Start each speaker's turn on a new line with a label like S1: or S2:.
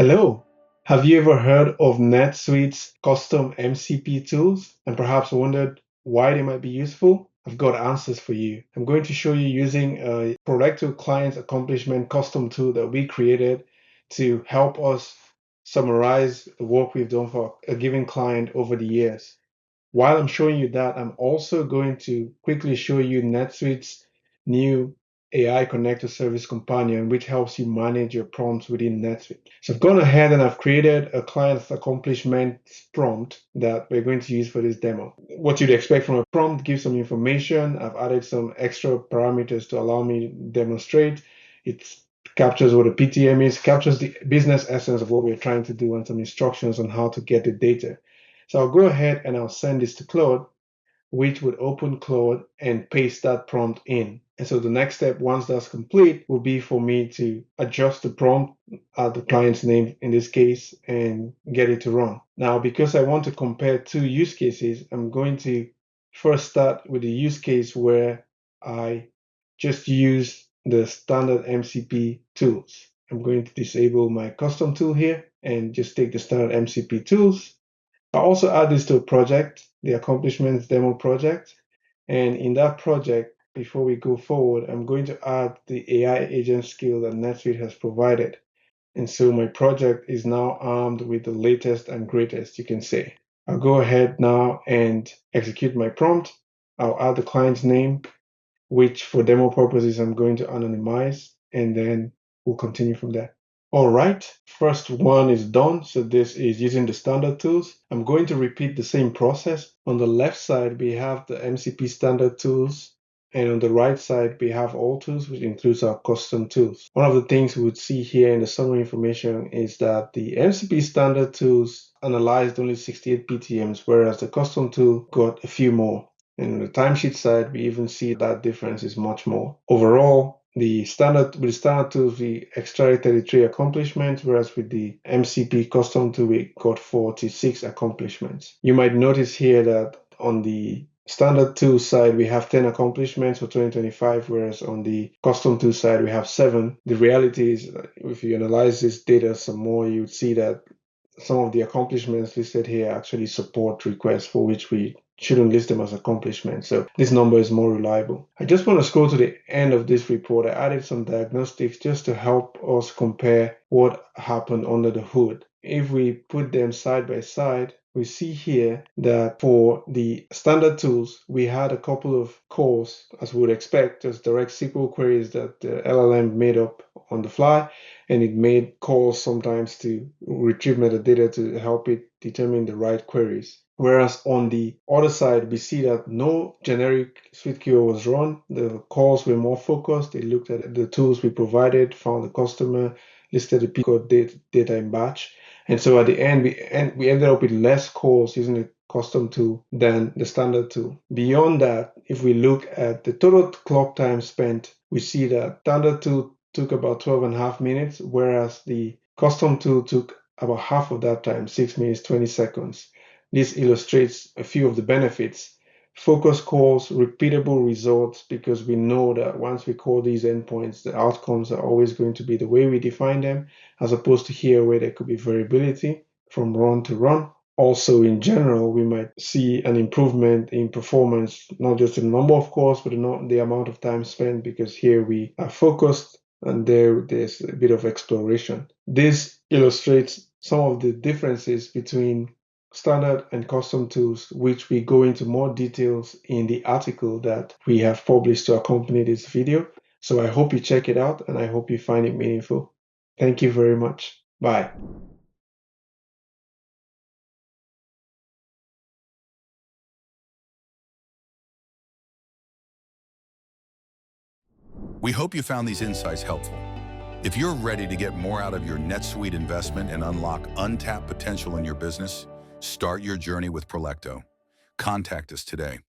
S1: Hello. Have you ever heard of NetSuite's custom MCP tools and perhaps wondered why they might be useful? I've got answers for you. I'm going to show you using a Prolecto client accomplishment custom tool that we created to help us summarize the work we've done for a given client over the years. While I'm showing you that, I'm also going to quickly show you NetSuite's new AI Connector Service Companion, which helps you manage your prompts within NetSuite. So I've gone ahead and I've created a client accomplishment prompt that we're going to use for this demo. What you'd expect from a prompt, give some information. I've added some extra parameters to allow me to demonstrate. It captures what a PTM is, captures the business essence of what we're trying to do, and some instructions on how to get the data. So I'll go ahead and I'll send this to Claude, which would open Claude and paste that prompt in. And so the next step, once that's complete, will be for me to adjust the prompt, add the client's name in this case, and get it to run. Now, because I want to compare two use cases, I'm going to first start with the use case where I just use the standard MCP tools. I'm going to disable my custom tool here and just take the standard MCP tools. I also add this to a project, the accomplishments demo project. And in that project, before we go forward, I'm going to add the AI agent skill that NetSuite has provided. And so my project is now armed with the latest and greatest, you can say. I'll go ahead now and execute my prompt. I'll add the client's name, which for demo purposes, I'm going to anonymize, and then we'll continue from there. All right, first one is done. So this is using the standard tools. I'm going to repeat the same process. On the left side, we have the MCP standard tools. And on the right side, we have all tools, which includes our custom tools. One of the things we would see here in the summary information is that the MCP standard tools analyzed only 68 PTMs, whereas the custom tool got a few more. And on the timesheet side, we even see that difference is much more. Overall, with the standard tools, we extracted 33 accomplishments, whereas with the MCP custom tool, we got 46 accomplishments. You might notice here that on the standard tool side, we have 10 accomplishments for 2025, whereas on the custom tool side, we have 7. The reality is, if you analyze this data some more, you would see that some of the accomplishments listed here actually support requests for which we shouldn't list them as accomplishments. So this number is more reliable. I just want to scroll to the end of this report. I added some diagnostics just to help us compare what happened under the hood. If we put them side by side, we see here that for the standard tools, we had a couple of calls, as we would expect, just direct SQL queries that the LLM made up on the fly, and it made calls sometimes to retrieve metadata to help it determine the right queries. Whereas on the other side, we see that no generic suite QA was run. The calls were more focused. They looked at the tools we provided, found the customer, listed the peak of data in batch. And so at the end, we ended up with less calls using the custom tool than the standard tool. Beyond that, if we look at the total clock time spent, we see that standard tool took about 12.5 minutes, whereas the custom tool took about half of that time, 6 minutes, 20 seconds. This illustrates a few of the benefits. Focus calls, repeatable results, because we know that once we call these endpoints, the outcomes are always going to be the way we define them, as opposed to here where there could be variability from run to run. Also, in general, we might see an improvement in performance, not just the number of calls, but the amount of time spent, because here we are focused and there's a bit of exploration. This illustrates some of the differences between standard and custom tools, which we go into more details in the article that we have published to accompany this video. So I hope you check it out and I hope you find it meaningful. Thank you very much. Bye.
S2: We hope you found these insights helpful. If you're ready to get more out of your NetSuite investment and unlock untapped potential in your business, start your journey with Prolecto. Contact us today.